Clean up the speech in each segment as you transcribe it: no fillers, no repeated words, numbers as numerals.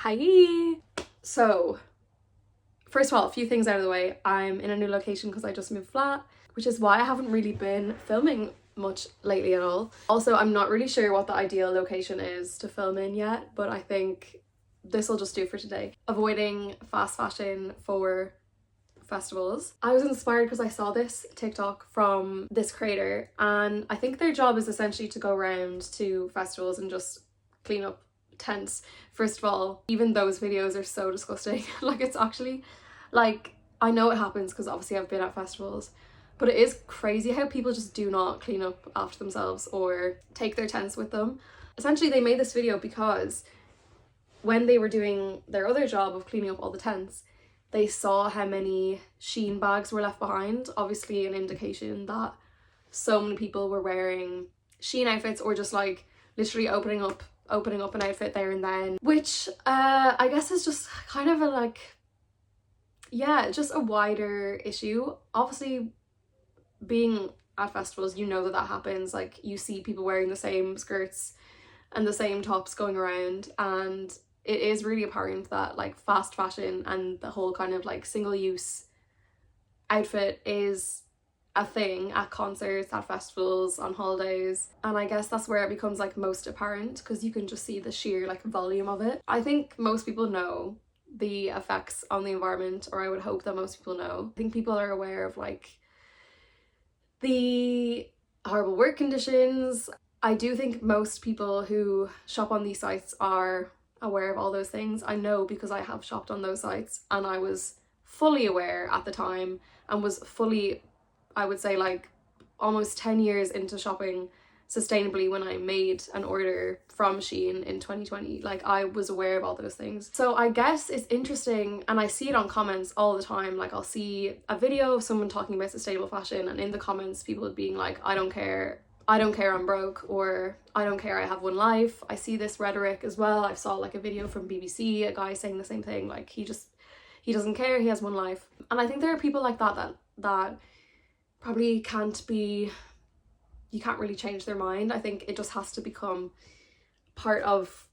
Hi! So, first of all, a few things out of the way. I'm in a new location because I just moved flat, which is why I haven't really been filming much lately at all. Also, I'm not really sure what the ideal location is to film in yet, but I think this will just do for today. Avoiding fast fashion for festivals. I was inspired because I saw this TikTok from this creator, and I think their job is essentially to go around to festivals and just clean up tents. First of all, even those videos are so disgusting. Like, it's actually, like, I know it happens because obviously I've been at festivals, but it is crazy how people just do not clean up after themselves or take their tents with them. Essentially, they made this video because when they were doing their other job of cleaning up all the tents, they saw how many Shein bags were left behind, obviously an indication that so many people were wearing Shein outfits or just like literally opening up an outfit there and then, which I guess is just kind of a like, yeah, just a wider issue. Obviously, being at festivals, you know that happens. Like, you see people wearing the same skirts and the same tops going around, and it is really apparent that like fast fashion and the whole kind of like single-use outfit is a thing at concerts, at festivals, on holidays, and I guess that's where it becomes like most apparent because you can just see the sheer like volume of it. I think most people know the effects on the environment, or I would hope that most people know. I think people are aware of like the horrible work conditions. I do think most people who shop on these sites are aware of all those things. I know because I have shopped on those sites and I was fully aware at the time and was fully, I would say, like almost 10 years into shopping sustainably when I made an order from Shein in 2020. Like, I was aware of all those things. So I guess it's interesting, and I see it on comments all the time. Like, I'll see a video of someone talking about sustainable fashion, and in the comments people being like, I don't care I'm broke, or I don't care I have one life. I see this rhetoric as well. I saw like a video from BBC, a guy saying the same thing, like he doesn't care, he has one life. And I think there are people like that probably you can't really change their mind. I think it just has to become part of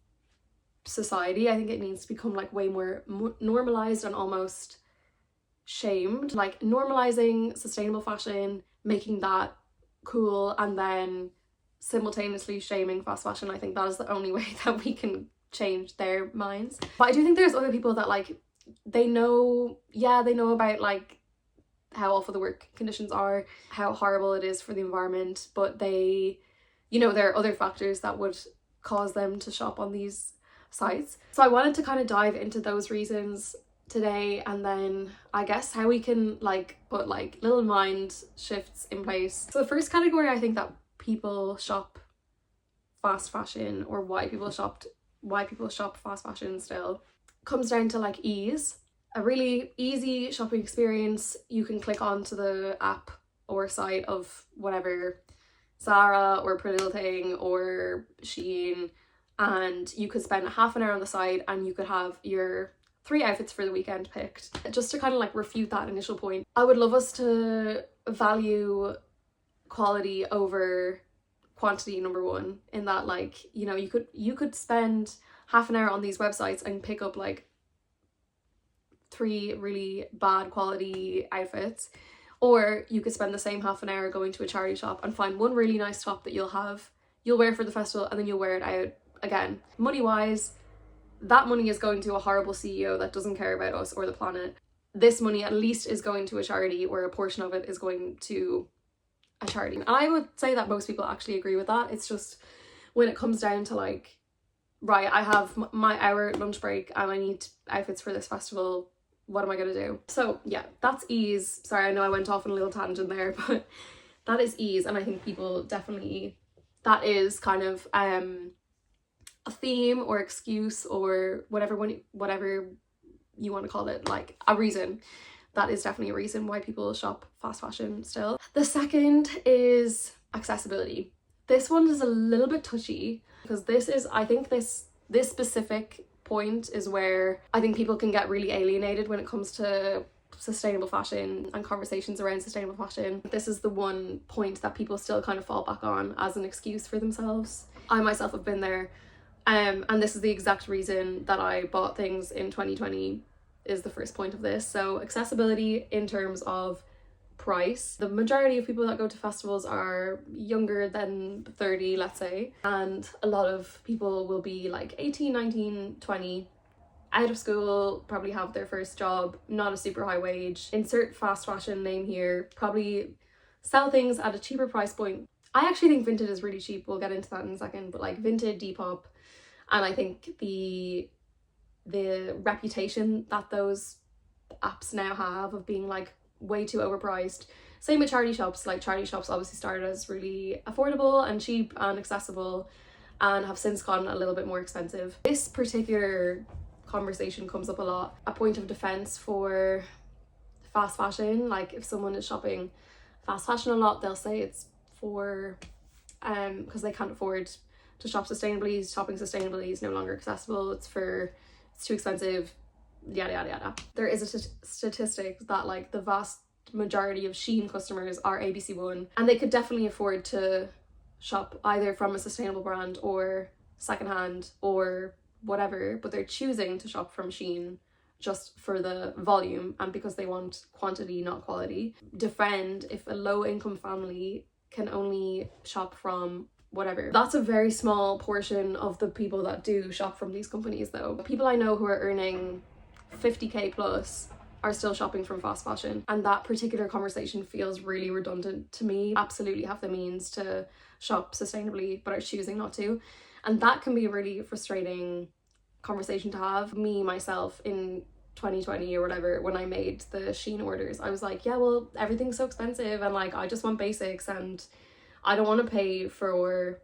society. I think it needs to become like way more normalized and almost shamed. Like, normalizing sustainable fashion, making that cool, and then simultaneously shaming fast fashion. I think that is the only way that we can change their minds. But I do think there's other people that like, they know about like how awful the work conditions are, how horrible it is for the environment, but they, you know, there are other factors that would cause them to shop on these sites. So I wanted to kind of dive into those reasons today, and then I guess how we can like put like little mind shifts in place. So the first category I think that people shop fast fashion, or why people shop fast fashion still, comes down to like ease. A really easy shopping experience. You can click onto the app or site of whatever, Zara or Pretty Little Thing or Shein, and you could spend half an hour on the site and you could have your 3 outfits for the weekend picked. Just to kind of like refute that initial point, I would love us to value quality over quantity, number one, in that, like, you know, you could spend half an hour on these websites and pick up like 3 really bad quality outfits, or you could spend the same half an hour going to a charity shop and find one really nice top that you'll wear for the festival, and then you'll wear it out again. Money wise, that money is going to a horrible CEO that doesn't care about us or the planet. This money at least is going to a charity, or a portion of it is going to a charity. And I would say that most people actually agree with that. It's just when it comes down to like, right, I have my hour lunch break and I need outfits for this festival, what am I gonna do? So yeah, that's ease. Sorry, I know I went off on a little tangent there, but that is ease. And I think people definitely, that is kind of a theme or excuse or whatever you want to call it, like a reason. That is definitely a reason why people shop fast fashion still. The second is accessibility. This one is a little bit touchy because I think this specific point is where I think people can get really alienated when it comes to sustainable fashion and conversations around sustainable fashion. This is the one point that people still kind of fall back on as an excuse for themselves. I myself have been there And this is the exact reason that I bought things in 2020 is the first point of this. So accessibility in terms of price. The majority of people that go to festivals are younger than 30, let's say, and a lot of people will be like 18, 19, 20, out of school, probably have their first job, not a super high wage, insert fast fashion name here, probably sell things at a cheaper price point. I actually think Vinted is really cheap, we'll get into that in a second, but like Vinted, Depop, and I think the reputation that those apps now have of being like way too overpriced. Same with charity shops. Like charity shops obviously started as really affordable and cheap and accessible and have since gotten a little bit more expensive. This particular conversation comes up a lot. A point of defense for fast fashion, like if someone is shopping fast fashion a lot, they'll say it's for because they can't afford to shop sustainably. Shopping sustainably is no longer accessible. It's too expensive, yada yada yada. There is a statistic that like the vast majority of Shein customers are ABC1, and they could definitely afford to shop either from a sustainable brand or secondhand or whatever, but they're choosing to shop from Shein just for the volume and because they want quantity, not quality. Defend if a low income family can only shop from whatever. That's a very small portion of the people that do shop from these companies though. People I know who are earning 50k plus are still shopping from fast fashion, and that particular conversation feels really redundant to me. Absolutely have the means to shop sustainably but are choosing not to, and that can be a really frustrating conversation to have. Me myself in 2020 or whatever, when I made the Shein orders, I was like, yeah, well, everything's so expensive and like I just want basics and I don't want to pay for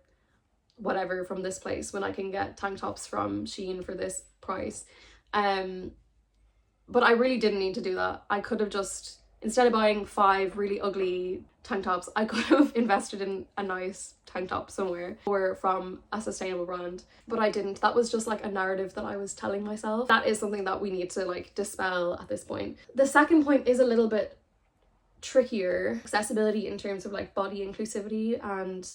whatever from this place when I can get tank tops from Shein for this price. But I really didn't need to do that. I could have just, instead of buying 5 really ugly tank tops, I could have invested in a nice tank top somewhere or from a sustainable brand, but I didn't. That was just like a narrative that I was telling myself. That is something that we need to like dispel at this point. The second point is a little bit trickier. Accessibility in terms of like body inclusivity and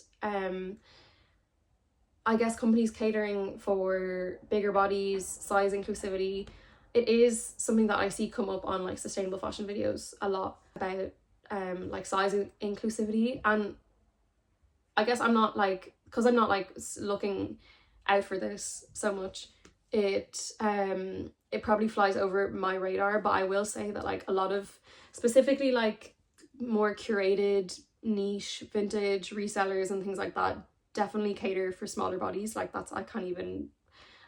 I guess companies catering for bigger bodies, size inclusivity. It is something that I see come up on like sustainable fashion videos a lot about like size inclusivity, and I guess I'm not like, because I'm not like looking out for this so much, it probably flies over my radar, but I will say that like a lot of specifically like more curated niche vintage resellers and things like that definitely cater for smaller bodies. Like that's, I can't even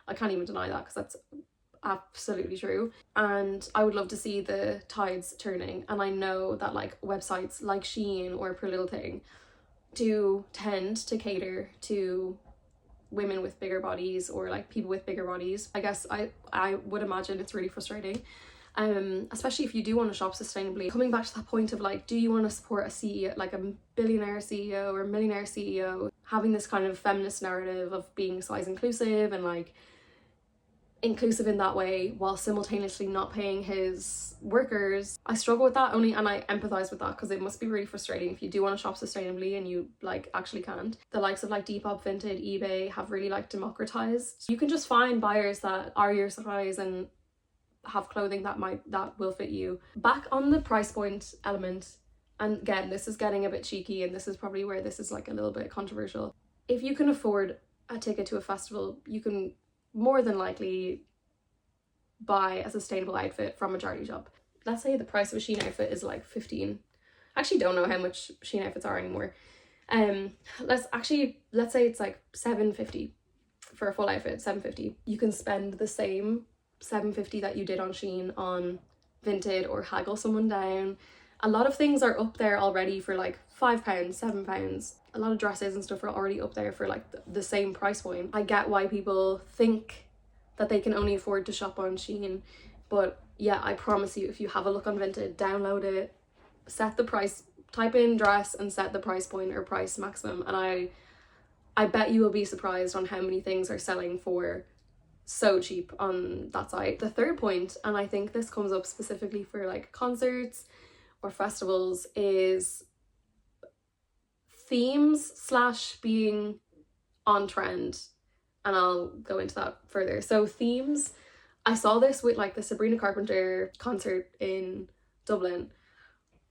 deny that, because that's absolutely true, and I would love to see the tides turning. And I know that like websites like Shein or Per Little Thing do tend to cater to women with bigger bodies or like people with bigger bodies. I guess I would imagine it's really frustrating, especially if you do want to shop sustainably. Coming back to that point of like, do you want to support a CEO, like a billionaire CEO or millionaire CEO, having this kind of feminist narrative of being size inclusive and like inclusive in that way while simultaneously not paying his workers? I struggle with that only, and I empathize with that because it must be really frustrating if you do want to shop sustainably and you like actually can't. The likes of like Depop, Vinted, eBay have really like democratized. You can just find buyers that are your size and have clothing that will fit you. Back on the price point element, and again, this is getting a bit cheeky and this is probably where this is like a little bit controversial. If you can afford a ticket to a festival, you can more than likely buy a sustainable outfit from a charity shop. Let's say the price of a Shein outfit is like 15. I actually don't know how much Shein outfits are anymore. Let's say it's like 750 for a full outfit, 750. You can spend the same 750 that you did on Shein on Vinted or haggle someone down. A lot of things are up there already for like £5, £7. A lot of dresses and stuff are already up there for like the same price point. I get why people think that they can only afford to shop on Shein, but yeah, I promise you, if you have a look on Vinted, download it, set the price, type in dress and set the price point or price maximum, and I bet you will be surprised on how many things are selling for so cheap on that site. The third point, and I think this comes up specifically for like concerts or festivals, is themes / being on trend and I'll go into that further. So themes, I saw this with like the Sabrina Carpenter concert in Dublin.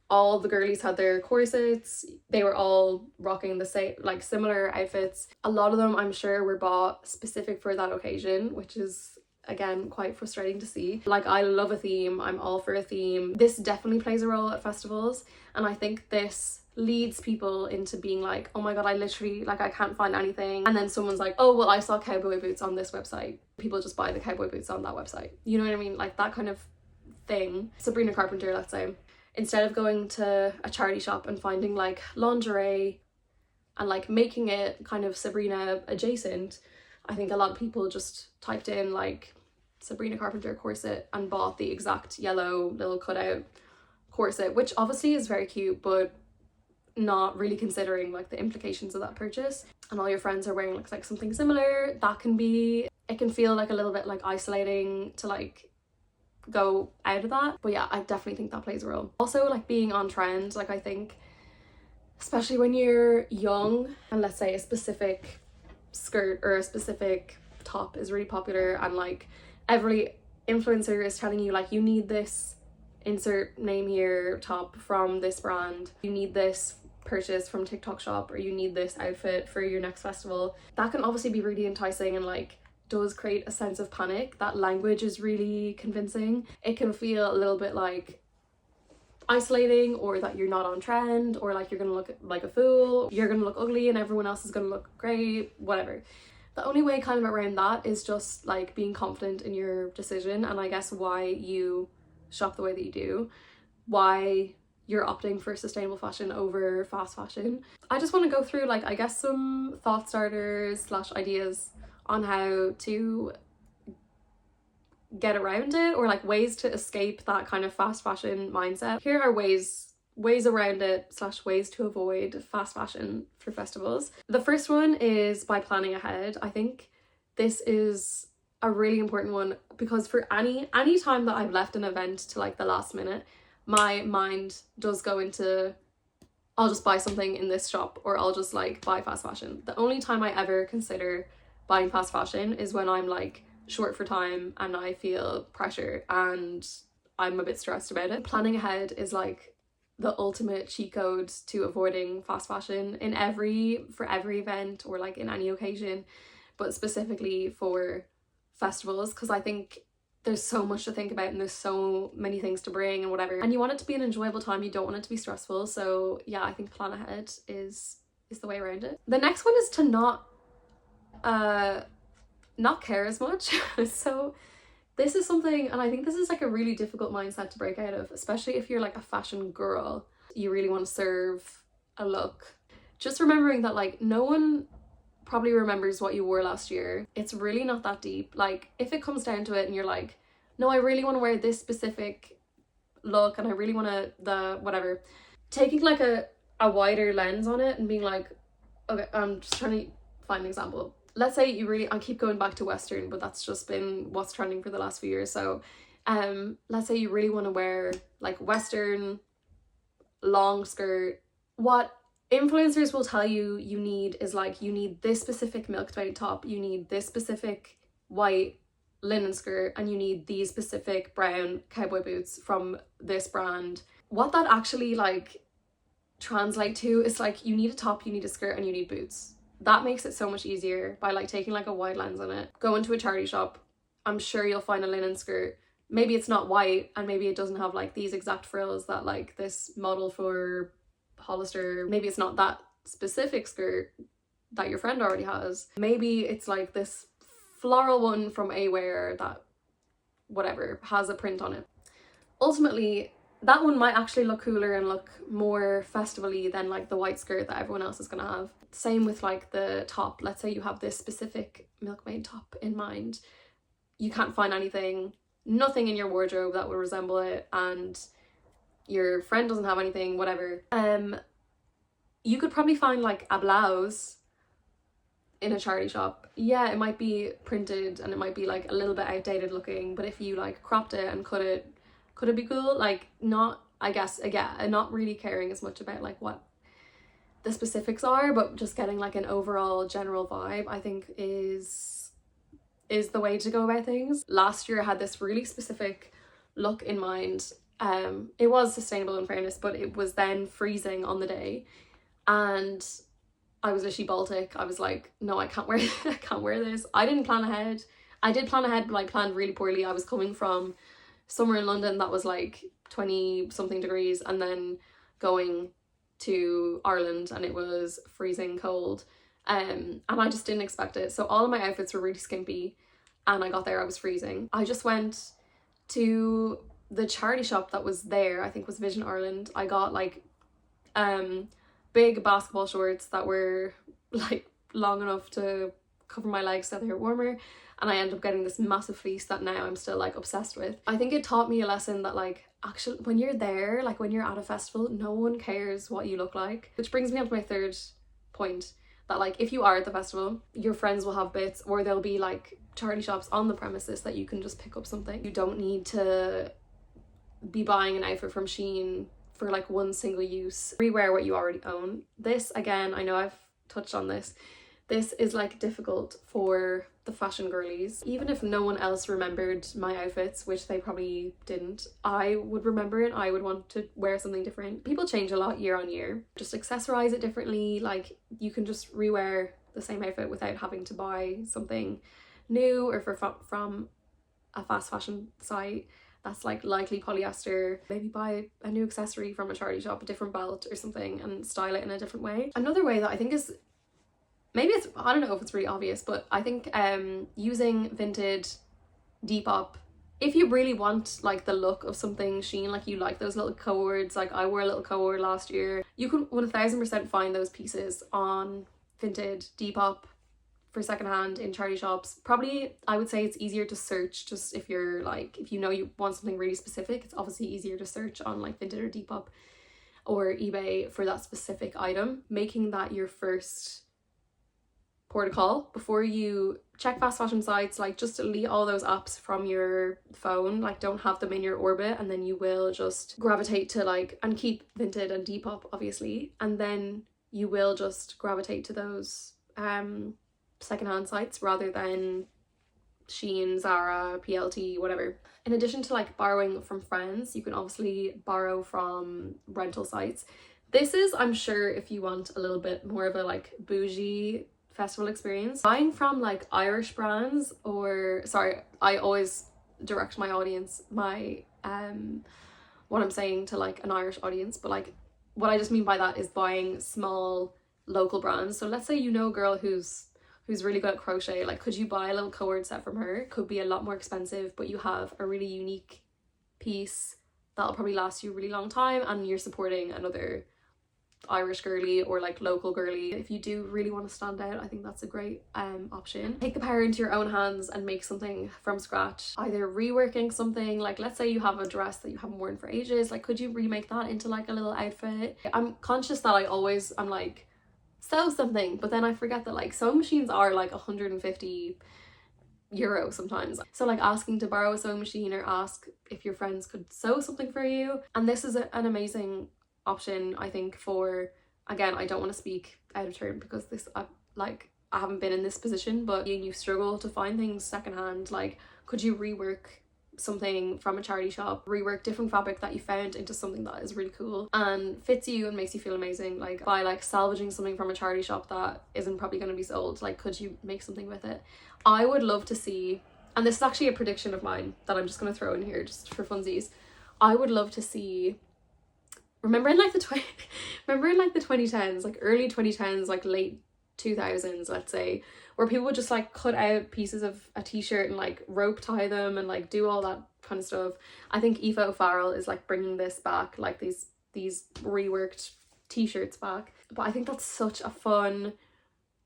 All the girlies had their corsets, they were all rocking the same, like similar outfits. A lot of them I'm sure were bought specific for that occasion, which is again quite frustrating to see. Like, I love a theme, I'm all for a theme. This definitely plays a role at festivals, and I think this leads people into being like, oh my god, I literally, like, I can't find anything, and then someone's like, oh well, I saw cowboy boots on this website, people just buy the cowboy boots on that website, you know what I mean? Like that kind of thing. Sabrina Carpenter, let's say, instead of going to a charity shop and finding like lingerie and like making it kind of Sabrina adjacent, I think a lot of people just typed in like Sabrina Carpenter corset and bought the exact yellow little cutout corset, which obviously is very cute, but not really considering like the implications of that purchase. And all your friends are wearing like something similar, that can be, it can feel like a little bit like isolating to like go out of that. But yeah, I definitely think that plays a role. Also, like being on trend, like I think especially when you're young and let's say a specific skirt or a specific top is really popular and like every influencer is telling you like, you need this, insert name here, top from this brand, you need this purchase from TikTok shop, or you need this outfit for your next festival. That can obviously be really enticing and like does create a sense of panic. That language is really convincing. It can feel a little bit like isolating, or that you're not on trend, or like you're gonna look like a fool, you're gonna look ugly and everyone else is gonna look great, whatever. The only way kind of around that is just like being confident in your decision, and I guess why you shop the way that you do, why you're opting for sustainable fashion over fast fashion. I just want to go through like, I guess, some thought starters / ideas on how to get around it, or like ways to escape that kind of fast fashion mindset. Here are ways around it / ways to avoid fast fashion for festivals. The first one is by planning ahead. I think this is a really important one, because for any time that I've left an event to like the last minute, my mind does go into, I'll just buy something in this shop, or I'll just like buy fast fashion. The only time I ever consider buying fast fashion is when I'm like short for time and I feel pressure and I'm a bit stressed about it. Planning ahead is like the ultimate cheat code to avoiding fast fashion for every event, or like in any occasion, but specifically for festivals, because I think there's so much to think about and there's so many things to bring and whatever, and you want it to be an enjoyable time, you don't want it to be stressful. So yeah, I think plan ahead is the way around it. The next one is to not care as much. So this is something, and I think this is like a really difficult mindset to break out of, especially if you're like a fashion girl, you really want to serve a look. Just remembering that like no one probably remembers what you wore last year. It's really not that deep. Like if it comes down to it and you're like, no, I really want to wear this specific look and I really want to whatever, taking like a wider lens on it and being like, okay, I'm just trying to find an example. Let's say you really, I keep going back to Western, but that's just been what's trending for the last few years. So let's say you really want to wear like Western long skirt. What influencers will tell you you need is like, you need this specific milk tote top, you need this specific white linen skirt, and you need these specific brown cowboy boots from this brand. What that actually like translate to is like, you need a top, you need a skirt, and you need boots. That makes it so much easier by like taking like a wide lens on it. Go into a charity shop, I'm sure you'll find a linen skirt. Maybe it's not white and maybe it doesn't have like these exact frills that like this model for Hollister, maybe it's not that specific skirt that your friend already has. Maybe it's like this floral one from athru.eire that whatever has a print on it. Ultimately, that one might actually look cooler and look more festival-y than like the white skirt that everyone else is gonna have. Same with like the top. Let's say you have this specific milkmaid top in mind. You can't find nothing in your wardrobe that would resemble it, and your friend doesn't have anything, whatever. You could probably find like a blouse in a charity shop. Yeah, it might be printed and it might be like a little bit outdated looking, but if you like cropped it and cut it, could it be cool? Like, not, I guess, again, not really caring as much about like what the specifics are, but just getting like an overall general vibe, I think is is the way to go about things. Last year I had this really specific look in mind. It was sustainable in fairness, but it was then freezing on the day and I was literally Baltic. I was like, no, I can't wear I can't wear this. I didn't plan ahead. I did plan ahead, but I planned really poorly. I was coming from somewhere in London that was like 20 something degrees and then going to Ireland and it was freezing cold. And I just didn't expect it. So all of my outfits were really skimpy and I got there, I was freezing. I just went to the charity shop that was there, I think was Vision Ireland. I got like big basketball shorts that were like long enough to cover my legs so they were warmer, and I ended up getting this massive fleece that now I'm still like obsessed with. I think it taught me a lesson that like actually when you're there, like when you're at a festival, no one cares what you look like. Which brings me on to my third point, that like if you are at the festival, your friends will have bits or there'll be like charity shops on the premises that you can just pick up something. You don't need to be buying an outfit from Shein for like one single use. Rewear what you already own. This, again, I know I've touched on this. This is like difficult for the fashion girlies. Even if no one else remembered my outfits, which they probably didn't, I would remember it. I would want to wear something different. People change a lot year on year. Just accessorize it differently. Like you can just rewear the same outfit without having to buy something new or from a fast fashion site that's like likely polyester. Maybe buy a new accessory from a charity shop, a different belt or something, and style it in a different way. Another way that I think is, maybe it's, I don't know if it's really obvious, but I think using Vinted, Depop, if you really want like the look of something Shein, like you like those little cords, like I wore a little cord last year, you can 1000% find those pieces on Vinted, Depop, for secondhand in charity shops. Probably I would say it's easier to search, just if you're like, if you know you want something really specific, it's obviously easier to search on like Vinted or Depop or eBay for that specific item. Making that your first port of call before you check fast fashion sites, like just delete all those apps from your phone, like don't have them in your orbit, and then you will just gravitate to like, and keep Vinted and Depop obviously, and then you will just gravitate to those secondhand sites rather than Shein, Zara, PLT, whatever. In addition to like borrowing from friends, you can obviously borrow from rental sites. This is, I'm sure, if you want a little bit more of a like bougie festival experience. Buying from like Irish brands, or sorry, I always direct my audience, my what I'm saying to like an Irish audience, but like what I just mean by that is buying small local brands. So let's say you know a girl who's really good at crochet, like could you buy a little cord set from her? Could be a lot more expensive, but you have a really unique piece that'll probably last you a really long time, and you're supporting another Irish girly or like local girly. If you do really want to stand out, I think that's a great option. Take the power into your own hands and make something from scratch, either reworking something, like let's say you have a dress that you haven't worn for ages, like could you remake that into like a little outfit? I'm conscious that I'm like, sew something, but then I forget that like sewing machines are like 150 euro sometimes. So like asking to borrow a sewing machine or ask if your friends could sew something for you. And this is an amazing option, I think, for, again, I don't want to speak out of turn because this I haven't been in this position, but you struggle to find things secondhand. Like could you rework something from a charity shop, rework different fabric that you found into something that is really cool and fits you and makes you feel amazing? Like by like salvaging something from a charity shop that isn't probably going to be sold, like could you make something with it? I would love to see, and this is actually a prediction of mine that I'm just going to throw in here just for funsies, I would love to see, remember in like the 2010s, like early 2010s, like late 2000s, let's say, where people would just like cut out pieces of a t-shirt and like rope tie them and like do all that kind of stuff. I think Aoife O'Farrell is like bringing this back, like these reworked t-shirts back. But I think that's such a fun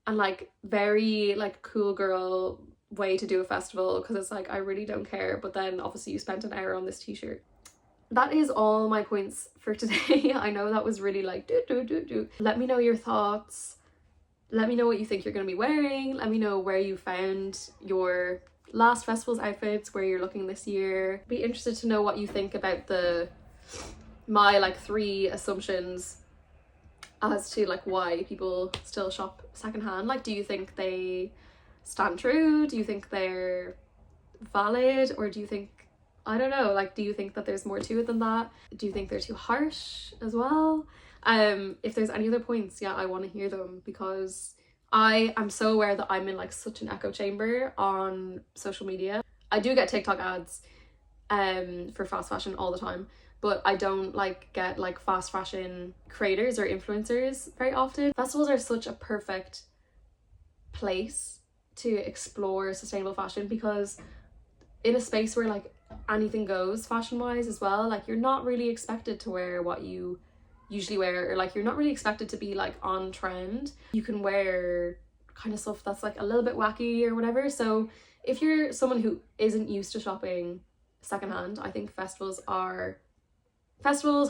and like very like cool girl way to do a festival, because it's like I really don't care, but then obviously you spent an hour on this t-shirt. That is all my points for today. I know that was really like do. Let me know your thoughts. Let me know what you think you're going to be wearing. Let me know where you found your last festival's outfits, where you're looking this year. Be interested to know what you think about my like 3 assumptions as to like why people still shop secondhand. Like, do you think they stand true? Do you think they're valid? Or do you think, I don't know, like, do you think that there's more to it than that? Do you think they're too harsh as well? If there's any other points, yeah, I want to hear them, because I am so aware that I'm in like such an echo chamber on social media. I do get TikTok ads for fast fashion all the time, but I don't like get like fast fashion creators or influencers very often. Festivals are such a perfect place to explore sustainable fashion, because in a space where like anything goes fashion wise as well, like you're not really expected to wear what you usually wear, or like you're not really expected to be like on trend. You can wear kind of stuff that's like a little bit wacky or whatever. So if you're someone who isn't used to shopping secondhand, I think festivals,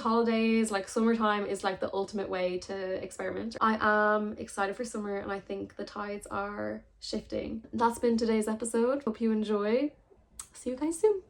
holidays, like summertime is like the ultimate way to experiment. I am excited for summer, and I think the tides are shifting. That's been today's episode. Hope you enjoy. See you guys soon.